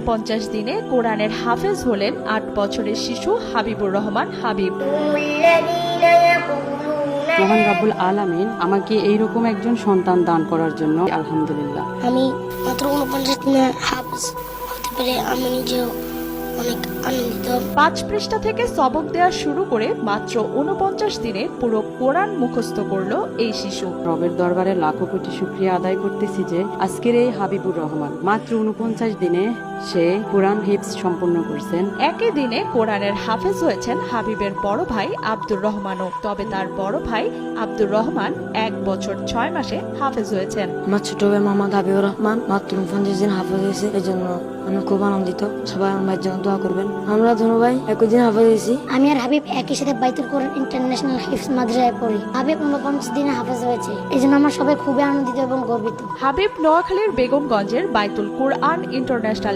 ৪৯ দিনে কোরআনের হাফেজ হলেন ৮ বছরের শিশু হাবিবুর রহমান হাবিব। মহান রাব্বুল আলামিন আমাকে এইরকম একজন সন্তান দান করার জন্য আলহামদুলিল্লাহ। আমি মাত্র 49 দিনে হাফেজ হতে পেরে আমি নিজেও অনেক আনন্দিত। ৫ পৃষ্ঠা থেকে সবক দেওয়া শুরু করে মাত্র ৪৯ দিনে পুরো কোরআন মুখস্থ করলো এই শিশু। রবের দরবারে লাখো কোটি শুকরিয়া আদায় করতেছি যে আজকের এই হাবিবুর রহমান মাত্র ৪৯ দিনে সে কোরআন হিফজ সম্পন্ন করছেন। একই দিনে কোরআনের হাফেজ হয়েছেন হাবিবের বড় ভাই আব্দুর রহমানও। তবে তার বড় ভাই আব্দুর রহমান ১ বছর ৬ মাসে হাফেজ হয়েছেন। আমার ছোট ভাই মোহাম্মদ হাবিবুর রহমান মাত্র 49 দিন হাফেজ হয়েছে, এই জন্য আমি খুব আনন্দিত। সবাই আমার ভাইয়ের জন্য দোয়া করবেন। আমরা দুনো ভাই একই দিন হাফেজ হয়েছি। আমি আর হাবিব একই সাথে বাইতুল কোরআন ইন্টারন্যাশনাল হিফজ মাদ্রাসায় পড়ি। হাবিব 49 দিনে হাফেজ হয়েছে, এই জন্য আমরা সবাই খুবই আনন্দিত এবং গর্বিত। হাবিব নোয়াখালীর বেগমগঞ্জের বাইতুল কোরআন ইন্টারন্যাশনাল